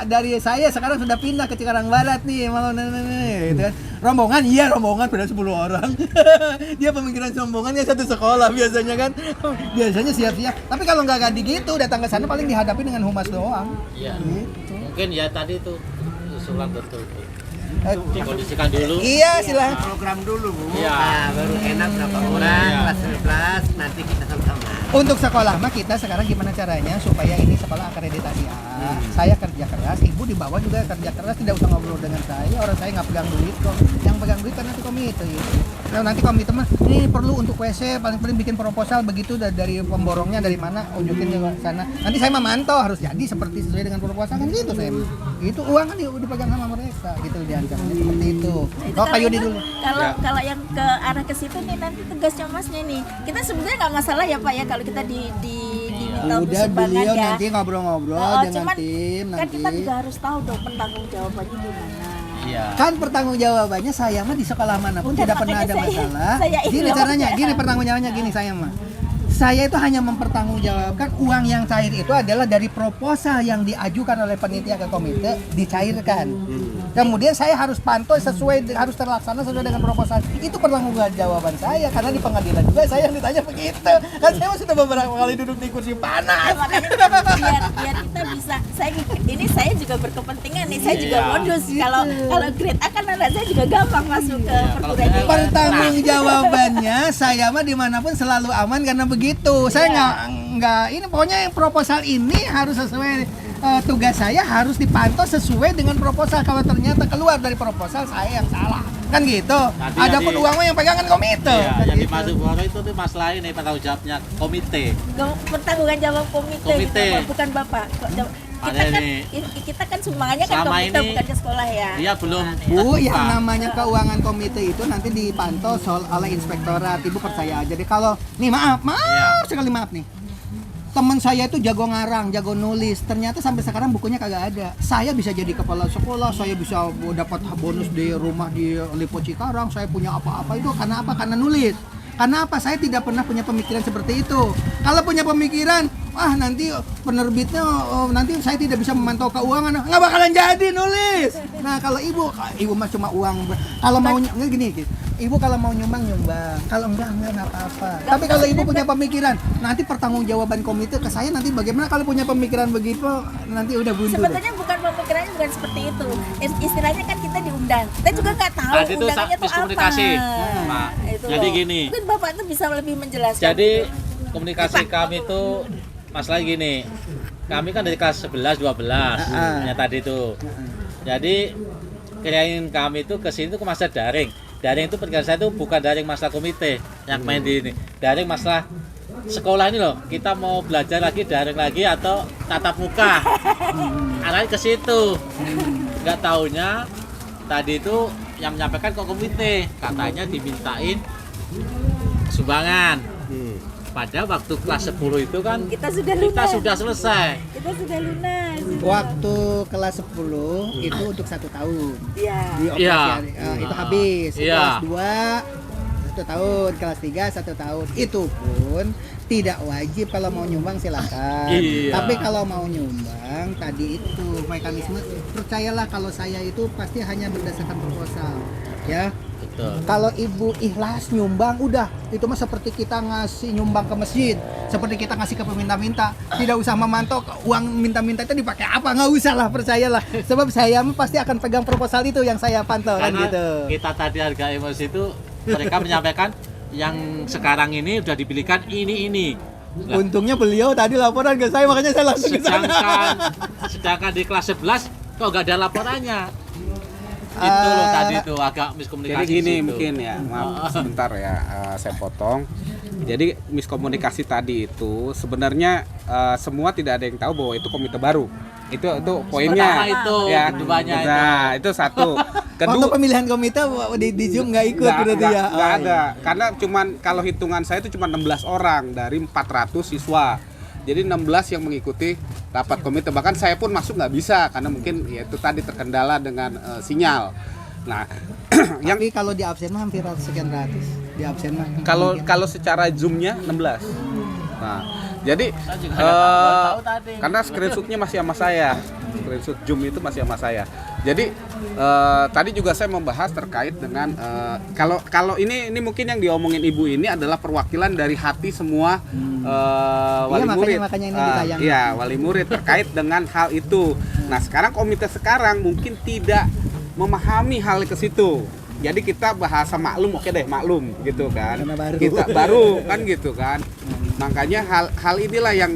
dari saya sekarang sudah pindah ke Cikarang Barat nih, mau nih, gitu kan. Rombongan, iya rombongan pada 10 orang. Dia pemikiran rombongan ya satu sekolah biasanya kan. Biasanya siap-siap. Tapi kalau nggak gitu, datang ke sana paling dihadapi dengan humas doang. Iya. Gitu. Mungkin ya tadi itu usulan betul tuh. Eh, Dikondisikan dulu. Iya, silahkan. Program dulu Bu. Iya. Nah, baru enak berapa orang, Iya. kelas 11 nanti kita sama-sama. Untuk sekolah mah kita sekarang gimana caranya supaya ini sekolah akreditasi A. Saya kerja keras, ibu di bawah juga kerja keras, tidak usah ngobrol dengan saya. Orang saya nggak pegang duit kok. Yang pegang duit kan nanti komite gitu. Nah, nanti komite mah ini perlu untuk WC, paling bikin proposal begitu dari pemborongnya dari mana, unjukin ke sana. Nanti saya memantau harus jadi seperti sesuai dengan proposal kan gitu saya. Itu uang kan dipegang sama mereka gitu diancamnya seperti itu. Itu Oh, Pak kalau Yudi yang- dulu. Kalau yang ke arah ke situ nih nanti tugasnya Masnya nih. Kita sebenarnya nggak masalah ya Pak ya kalau kita diminta untuk Udah sumbangan beliau ya. nanti ngobrol-ngobrol dengan Cuman tim kan nanti. kita juga harus tahu dong pentanggung jawabannya gimana. Iya. Kan pertanggungjawabannya saya mah di sekolah manapun Udah, tidak pernah ada makanya masalah. saya ini Gini loh. caranya, gini pertanggungjawabannya gini saya mah. Saya itu hanya mempertanggungjawabkan uang yang cair itu adalah dari proposal yang diajukan oleh panitia ke komite dicairkan. Kemudian saya harus pantau harus terlaksana sesuai dengan proposal. Itu pertanggungjawaban saya karena di pengadilan juga saya yang ditanya begitu. Kan saya sudah beberapa kali duduk di kursi panas. Makanya biar kita bisa saya juga berkepentingan nih, saya juga Iya. modus kalau grade A kan anak saya juga gampang masuk ke perguruan tinggi. Pertanggungjawabannya saya mah dimanapun selalu aman karena begitu. Saya nggak ini pokoknya yang proposal ini harus sesuai tugas saya harus dipantau sesuai dengan proposal. Kalau ternyata keluar dari proposal saya yang salah kan gitu. Nanti Adapun jadi- uangnya yang pegangan komite. Iya, Kan yang gitu. dimaksud Boro itu tuh masalah ini tanggung jawabnya komite. Pertanggungan jawab komite, Komite. gitu, bukan Bapak. Kita Ada kan ini. kita kan sumbangannya kan Selama komite ini bukan ke sekolah ya. Dia belum Bu, terbuka. yang namanya keuangan komite itu nanti dipantau oleh inspektorat. Ibu percaya aja deh kalau nih maaf Iya. sekali maaf nih. Teman saya itu jago ngarang, jago nulis. Ternyata sampai sekarang bukunya kagak ada. Saya bisa jadi kepala sekolah, saya bisa dapat bonus di rumah di Lipo Cikarang, saya punya apa-apa itu karena apa? Karena nulis. Karena apa? Saya tidak pernah punya pemikiran seperti itu. Kalau punya pemikiran, nanti penerbitnya nanti saya tidak bisa memantau keuangan, nggak bakalan jadi nulis. Nah kalau ibu mah cuma uang. Kalau mau gini, ibu kalau mau nyumbang, kalau enggak apa-apa. Tapi kalau ibu punya pemikiran, nanti pertanggungjawaban komite ke saya nanti bagaimana kalau punya pemikiran begitu, nanti udah buntu. deh. Sebetulnya bukan pemikirannya bukan seperti itu. Istilahnya kan kita diundang. Kita juga nggak tahu Tadi itu undangannya tuh apa. miskomunikasi. Nah, Itu jadi loh. gini. Mungkin Bapak tuh bisa lebih menjelaskan. Jadi komunikasi kami itu masalah gini. Kami kan dari kelas 11, 12 yang tadi itu. Jadi kirain kami itu ke sini tuh ke masa daring. Daring itu pikiran saya itu bukan daring masalah komite yang main di ini. Daring masalah sekolah ini loh. Kita mau belajar lagi daring lagi atau tatap muka. Arahnya ke situ. Nggak taunya tadi itu yang menyampaikan ke komite katanya dimintain sumbangan. Pada waktu kelas 10 itu kan kita sudah kita lunas. sudah selesai. Kita sudah lunas. Waktu kelas 10 itu untuk 1 tahun. Iya. Di Iya. operasi itu habis. Iya. Kelas 2 1 tahun, kelas 3 1 tahun. Itu pun tidak wajib, kalau mau nyumbang silakan. Iya. Tapi kalau mau nyumbang tadi itu mekanisme, percayalah kalau saya itu pasti hanya berdasarkan proposal. Ya. Betul. Kalau ibu ikhlas nyumbang, udah itu mah seperti kita ngasih nyumbang ke masjid, seperti kita ngasih ke peminta-minta, tidak usah memantau uang minta-minta itu dipakai apa, nggak usah lah, percayalah. Sebab saya mah pasti akan pegang proposal itu yang saya pantau kan Karena gitu. kita tadi harga emosi itu mereka menyampaikan yang sekarang ini udah dipilihkan ini. Lah, Untungnya beliau tadi laporan ke saya, makanya saya langsung ke sana. sedangkan di kelas 11 kok nggak ada laporannya. Itu loh tadi tuh agak miskomunikasi. Jadi gini situ. mungkin ya, maaf sebentar ya, saya potong. Jadi miskomunikasi tadi itu sebenarnya semua tidak ada yang tahu bahwa itu komite baru. Itu poinnya. Pertama itu, ya, keduanya itu. nah, itu satu. Waktu pemilihan komite di Zoom nggak ikut berarti ya? Nggak Oh, ada. Karena cuman kalau hitungan saya itu cuma 16 orang dari 400 siswa. Jadi 16 yang mengikuti rapat komite. Bahkan saya pun masuk nggak bisa karena mungkin ya itu tadi terkendala dengan sinyal. Nah, yang Tapi kalau di absen mah hampir sekian ratus. Di absen mah. kalau secara zoomnya 16. Nah, jadi Saya juga baru tahu tadi. karena screenshotnya masih sama saya, screenshot zoom itu masih sama saya. Jadi tadi juga saya membahas terkait dengan kalau ini mungkin yang diomongin ibu ini adalah perwakilan dari hati semua wali Iya, murid. makanya ini ditayangkan. Iya, wali murid terkait dengan hal itu. Nah, sekarang komite sekarang mungkin tidak memahami hal ke situ. Jadi kita bahasa maklum, oke deh maklum gitu kan. Karena baru. Kita baru kan gitu kan. Makanya hal inilah yang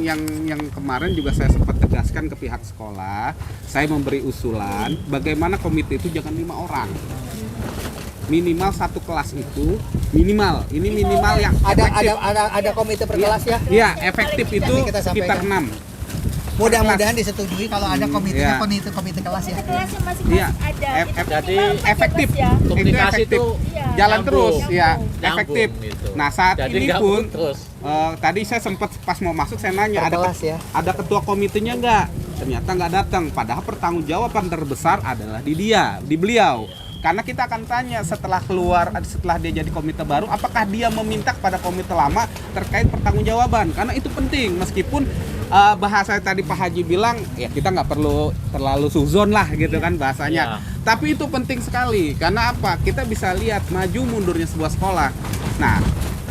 kemarin juga saya sempat tegaskan ke pihak sekolah. Saya memberi usulan bagaimana komite itu jangan 5 orang. Minimal satu kelas itu minimal. Ini minimal yang efektif. Ada komite per kelas ya. Iya, efektif itu Nanti kita sekitar sampaikan. 6. Mudah-mudahan disetujui kalau ada komitenya, Iya. komite kelas ya. kelasnya Iya, masing-masing ada. Jadi efektif. komunikasi efektif. itu Jalan nyambung. terus ya, Nyambung efektif. gitu. Nah, saat Jadi ini nggak pun putus. tadi saya sempat pas mau masuk saya nanya Per kelas ya. ada ketua komitenya nggak? Ternyata nggak datang. Padahal pertanggungjawaban terbesar adalah di beliau. Karena kita akan tanya setelah dia jadi komite baru, apakah dia meminta kepada komite lama terkait pertanggungjawaban? Karena itu penting. Meskipun bahasa tadi Pak Haji bilang, ya kita nggak perlu terlalu suzon lah gitu kan bahasanya. Ya. Tapi itu penting sekali. Karena apa? Kita bisa lihat maju mundurnya sebuah sekolah. Nah,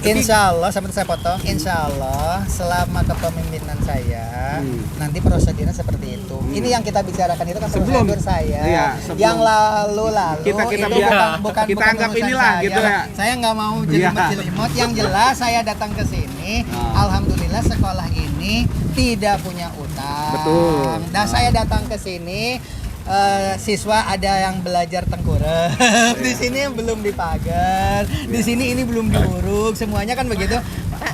Insya Allah, sampai saya potong. Insya Allah, selama kepemimpinan saya, nanti prosedurnya seperti itu. Ini yang kita bicarakan itu kan Sebelum- prosedur saya. iya, sebelum- yang lalu Kita itu biar- bukan kita anggap urusan inilah saya. gitu ya. Saya nggak mau jadi Iya. mencelimut. Yang jelas saya datang ke sini. Alhamdulillah sekolah ini tidak punya utang. Betul. Dan saya datang ke sini. Siswa ada yang belajar tengkurap, di sini belum dipagar, di sini ini belum diuruk, semuanya kan begitu. Pak,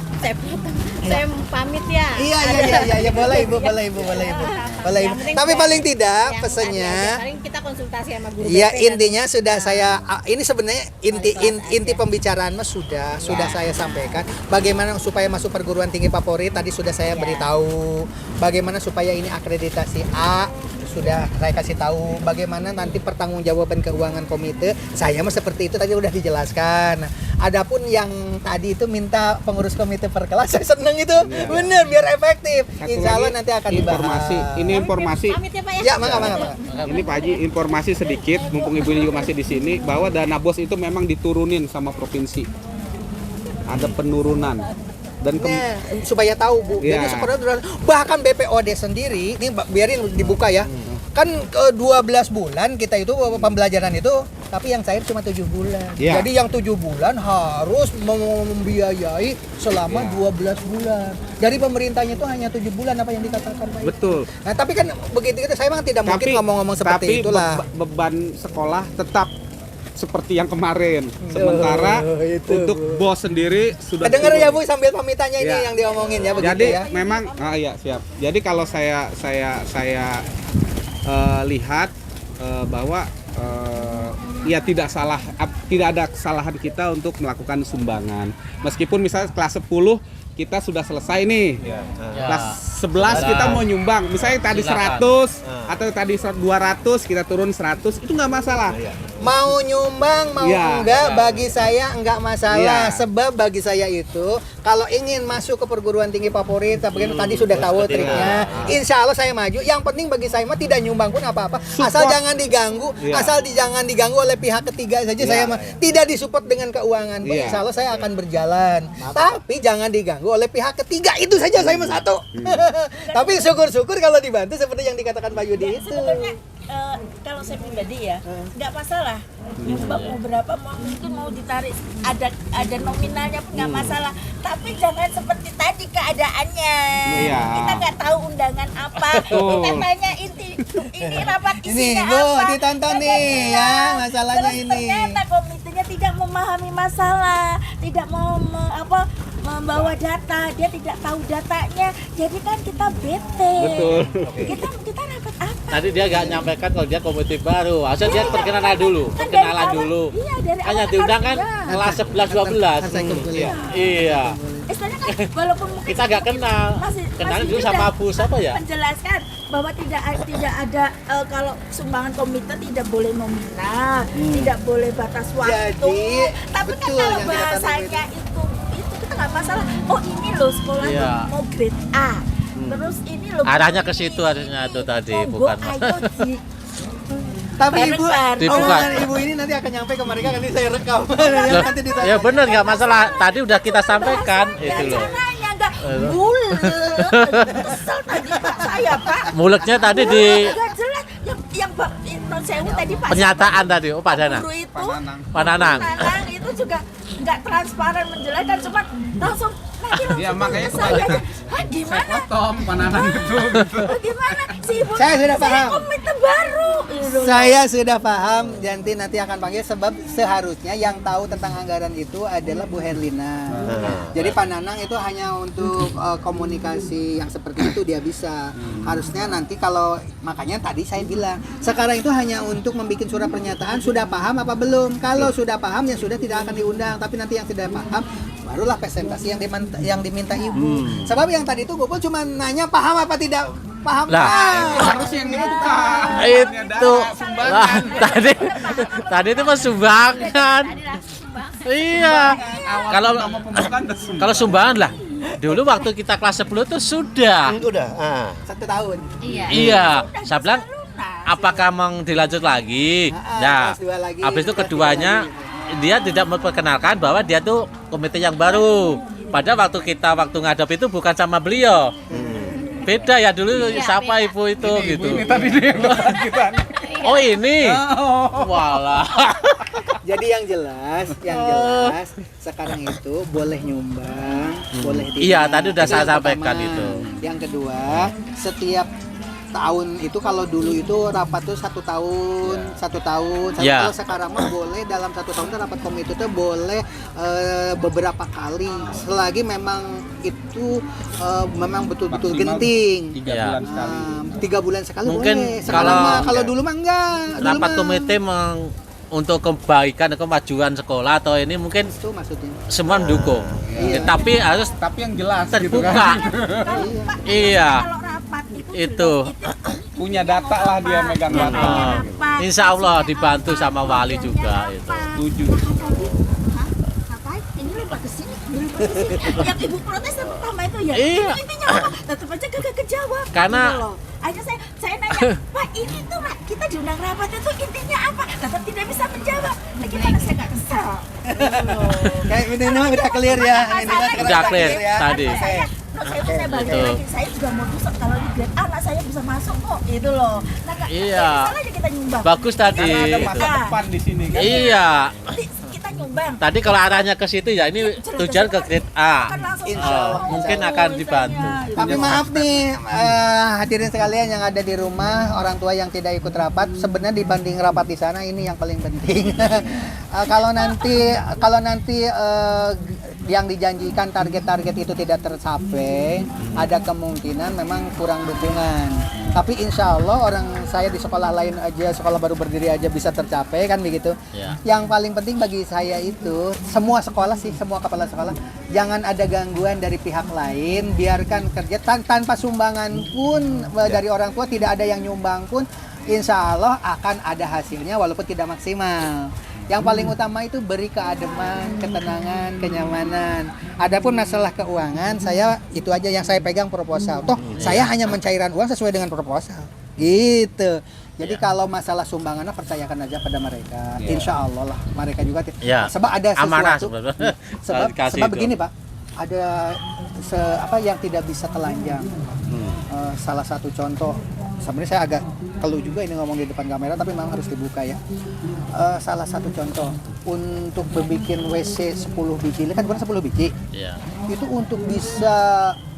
saya pamit ya. Iya, boleh ibu. Yang penting Tapi saya- paling tidak yang pesannya, tadi aja, paling kita konsultasi sama guru ya BP dan- intinya sudah saya, ini sebenarnya inti pembicaraan mas sudah saya sampaikan. Bagaimana supaya masuk perguruan tinggi favorit tadi sudah saya beritahu. Bagaimana supaya ini akreditasi A sudah saya kasih tahu. Bagaimana nanti pertanggungjawaban keuangan komite, saya mah seperti itu tadi udah dijelaskan. Adapun yang tadi itu minta pengurus komite per kelas, saya seneng itu, bener biar efektif. Satu Insya Allah lagi, nanti akan dibahas. informasi. Ini informasi. Pamit ya Pak ya. Ya, mangga. Ini Pak Haji, informasi sedikit, mumpung ibu ini juga masih di sini, bahwa dana BOS itu memang diturunin sama provinsi. Ada penurunan. Dan Nah, supaya tahu Bu. Iya. Jadi sebenarnya bahkan BPOD sendiri, ini biarin dibuka ya. Kan 12 bulan kita itu pembelajaran itu, tapi yang cair cuma 7 bulan. Iya. Jadi yang 7 bulan harus membiayai selama 12 bulan. Dari pemerintahnya itu hanya 7 bulan apa yang dikatakan Pak. betul. Nah, tapi kan begitu itu saya memang tidak mungkin ngomong-ngomong seperti itulah. Beban sekolah tetap seperti yang kemarin. Sementara itu, untuk BOS sendiri sudah Dengar turun. ya Bu sambil pamitannya ini Iya. yang diomongin ya begitu Jadi ya. memang iya siap. Jadi kalau saya lihat bahwa ya tidak ada kesalahan kita untuk melakukan sumbangan. Meskipun misalnya kelas 10 kita sudah selesai nih. Ya. Kelas 11 kita mau nyumbang. Misalnya tadi Silakan. 100 atau tadi 200 kita turun 100 itu nggak masalah. Mau nyumbang mau Iya, enggak bagi saya enggak masalah, Iya. sebab bagi saya itu kalau ingin masuk ke perguruan tinggi favorit tapi tadi sudah tahu triknya, insya Allah saya maju. Yang penting bagi saya mah tidak nyumbang pun apa-apa, asal jangan diganggu, Iya. jangan diganggu oleh pihak ketiga saja. Saya mah tidak disupport dengan keuangan pun, Iya. insya Allah saya akan berjalan, tapi jangan diganggu oleh pihak ketiga. Itu saja saya mah satu. Tapi syukur-syukur kalau dibantu seperti yang dikatakan Pak Yudi itu. Sebetulnya kalau saya pribadi ya nggak masalah. Sebab mau berapa mungkin mau ditarik ada nominalnya pun nggak masalah. Tapi jangan seperti tadi keadaannya. Iya. Kita nggak tahu undangan apa. Kita tanya ini rapat Ini isinya Bu, apa. ditonton Kita nih bilang. ya masalahnya Terus ini. ternyata komitenya tidak memahami masalah, tidak mau membawa data, dia tidak tahu datanya. Jadi kan kita bete. Betul. Kita rapat apa? Tadi dia nggak nyampaikan kalau dia komite baru. Harusnya dia perkenalan dulu, Kan dari perkenalan awal- dulu. Iya, dari Hanya awal diundang kan harus kelas 11 12. Harus ikut kuliah. Iya. Istilahnya kan walaupun mungkin Kita nggak kenal. Kenalnya dulu sama Bu siapa ya? menjelaskan bahwa tidak ada kalau sumbangan komite tidak boleh nominal, tidak boleh batas waktu. Jadi, Tapi kan betul kalau yang dikatakan bahasanya itu kita nggak masalah. Oh ini loh sekolah Iya. mau grade A. Terus ini loh Arahnya ke situ harusnya itu tadi, bukan. ayo di Tapi ibu, Bareng-bareng. omongan ibu ini nanti akan nyampe ke mereka, nanti saya rekam. Loh, Nanti ditanya. ya bener nggak masalah. Tadi udah kita sampaikan bahasanya, itu loh. caranya nggak bulat. Kesel tadi Pak saya Pak. Mulutnya tadi di Nggak jelas yang Pak non sewu tadi Pak pernyataan tadi. Oh Pak Dana, guru itu Pak Nanang. Nanang itu juga nggak transparan menjelaskan, cuma langsung nanti langsung Ya, makanya ke saya kebanyakan. aja. Hah, gimana? Potong pananan itu. Oh, gimana? Si ibu Saya sudah paham. komite baru. Gitu. Saya sudah paham, nanti akan panggil sebab seharusnya yang tahu tentang anggaran itu adalah Bu Herlina. Jadi Pak Nanang itu hanya untuk komunikasi yang seperti itu dia bisa. Harusnya nanti kalau makanya tadi saya bilang sekarang itu hanya untuk membuat surat pernyataan sudah paham apa belum. Kalau sudah paham ya sudah tidak akan diundang. Tapi nanti yang tidak paham barulah presentasi yang diminta ibu. Sebab yang tadi itu gue cuma nanya paham apa tidak paham. Lah. Harus yang dibuka. Itu lah tadi itu mah sumbangan. Iya. Kalau kalau sumbangan lah. Dulu waktu kita kelas 10 itu sudah. Udah. 1 tahun. Iya. Saya bilang apakah mau dilanjut lagi? Nah, kelas 2 lagi, habis itu kelas 3 keduanya dia tidak memperkenalkan bahwa dia tuh komite yang baru. Padahal waktu ngadap itu bukan sama beliau. Beda ya dulu siapa ibu itu gitu. Ini tadi dia kita. Oh ini. Walah. Jadi yang jelas sekarang itu boleh nyumbang, boleh Iya, tadi udah Itu saya yang sampaikan pertama. itu. Yang kedua, setiap tahun itu kalau dulu itu rapat tuh 1 tahun, 1 tahun. Ya. Kalau sekarang mah boleh dalam 1 tahun tuh rapat komite itu boleh beberapa kali, selagi memang itu memang betul-betul Maksimal genting. 3 Ya. bulan sekali. 3 bulan sekali Mungkin boleh. Sekarang kalau- mah, kalau dulu mah enggak. Dulu Rapat mah- komite untuk kebaikan dan kemajuan sekolah atau ini mungkin itu maksudnya. semua mendukung. Iya. Tapi harus Tapi yang jelas gitu terbuka. kan. Iya. Kalau rapat Itu. Punya data lah dia megang data. Rapat. Insya Allah dibantu sama wali juga itu. Setuju. Hah? Ngapain? Ini lempar ke sini, ini lempar ke sini. Yang ibu protes yang pertama itu ya. Iya. Intinya apa? Tetap aja kagak kejawab. Karena- Gitu loh. Akhirnya saya nanya, Pak ini tuh Pak, kita diundang rapat itu intinya apa? Tetap tidak bisa menjawab. Nah, gimana saya nggak kesel. Gitu loh. Kayak ini mah udah clear ya. Ini mah sekarang Udah clear ya. tadi. Saya balik Betul. lagi, saya juga mau besok kalau di grade A anak saya bisa masuk kok, itu loh. Nah, Iya. salah aja kita nyumbang. Bagus tadi. Karena ada Itu. masa depan di sini kan. Iya. Nanti kita nyumbang. Tadi kalau arahnya ke situ ya ini tujuan ke grade A. Kan langsung Insya Allah. Mungkin akan dibantu. Tapi maaf nih hadirin sekalian yang ada di rumah, orang tua yang tidak ikut rapat, sebenarnya dibanding rapat di sana ini yang paling penting. Kalau nanti yang dijanjikan target-target itu tidak tercapai, ada kemungkinan memang kurang dukungan. Tapi insya Allah orang saya di sekolah lain aja, sekolah baru berdiri aja bisa tercapai kan begitu. Ya. Yang paling penting bagi saya itu semua sekolah sih, semua kepala sekolah jangan ada gangguan dari pihak lain, biarkan kerja tanpa sumbangan pun dari orang tua, tidak ada yang nyumbang pun, insya Allah akan ada hasilnya walaupun tidak maksimal. Yang paling utama itu beri keademan, ketenangan, kenyamanan. Adapun masalah keuangan, saya itu aja yang saya pegang proposal. Toh saya hanya mencairan uang sesuai dengan proposal. Gitu. Jadi kalau masalah sumbangannya percayakan aja pada mereka. Insya Allah lah mereka juga. Sebab ada amanah sesuatu. sebenarnya. Sebab begini Pak, ada apa yang tidak bisa telanjang. Salah satu contoh, sebenarnya saya agak keluh juga ini ngomong di depan kamera, tapi memang harus dibuka ya. Salah satu contoh untuk bikin WC 10 biji, kan bukan 10 biji. Iya. Itu untuk bisa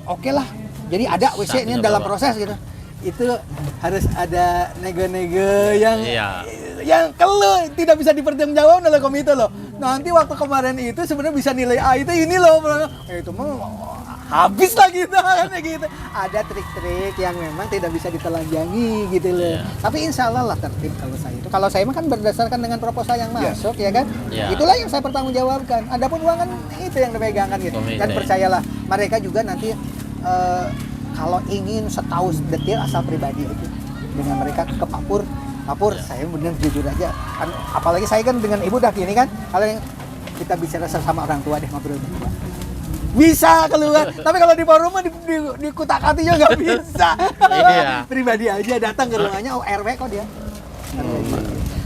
oke lah. Jadi ada WC ini dalam proses gitu. Itu harus ada nego-nego yang keluh tidak bisa dipertanggungjawabkan oleh komite loh. Nanti waktu kemarin itu sebenarnya bisa nilai A itu ini loh. Itu mah habis lah kita kan gitu. Ada trik-trik yang memang tidak bisa ditelanjangi gitu loh. Tapi insya Allah lah tertib kalau saya itu. Kalau saya mah kan berdasarkan dengan proposal yang masuk ya kan. Itulah yang saya pertanggungjawabkan. Adapun uang kan itu yang dipegangkan gitu. Dan percayalah mereka juga nanti kalau ingin setahu detail asal pribadi itu dengan mereka ke Papur, saya benar jujur aja. Kan, apalagi saya kan dengan ibu udah gini kan. Kalau yang kita bicara sama orang tua deh ngobrol berdua. Bisa keluar, tapi kalau di forum mah di kutak-kati juga nggak bisa. Pribadi aja datang ke rumahnya, RW kok dia.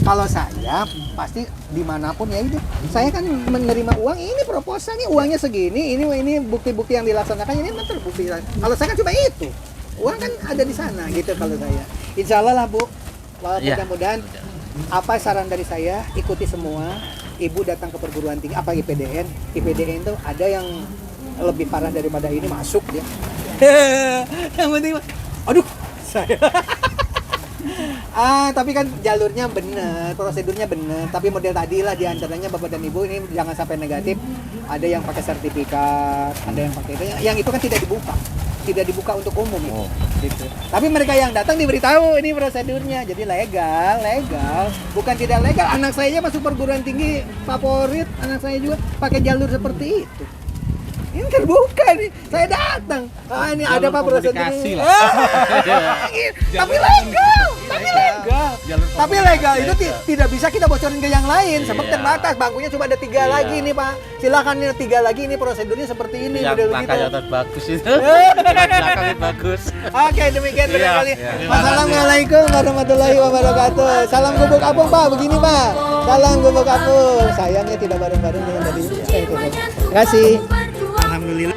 Kalau saya pasti dimanapun ya itu, saya kan menerima uang ini proposalnya uangnya segini, ini bukti-bukti yang dilaksanakan ini terbukti. Kalau saya kan cuma itu, uang kan ada di sana gitu kalau saya. Insya Allah lah Bu, mudah-mudahan apa saran dari saya ikuti semua. Ibu datang ke perguruan tinggi apa IPDN itu ada yang lebih parah daripada ini masuk dia. Yang penting, aduh saya. Tapi kan jalurnya benar, prosedurnya benar. Tapi model tadi lah diantaranya Bapak dan Ibu ini jangan sampai negatif. Ada yang pakai sertifikat, ada yang pakai itu. Yang itu kan tidak dibuka untuk umum itu. Gitu. Tapi mereka yang datang diberitahu ini prosedurnya, jadi legal, bukan tidak legal. Anak saya masuk perguruan tinggi favorit, anak saya juga pakai jalur seperti itu. Ini terbuka nih, saya datang. Ini ada apa prosedurnya? Tapi legal itu tidak bisa kita bocorin ke yang lain, sebab terbatas. Bangkunya cuma ada 3 lagi nih Pak. Silakan nih 3 lagi ini prosedurnya seperti ini. Yang langkahnya bagus itu. Langkahnya bagus. Oke, demikian barangkali. Assalamualaikum warahmatullahi wabarakatuh. Salam gubuk apung Pak, begini Pak. Salam gubuk apung. Sayangnya tidak bareng-bareng dengan tadi. Terima kasih. Alhamdulillah.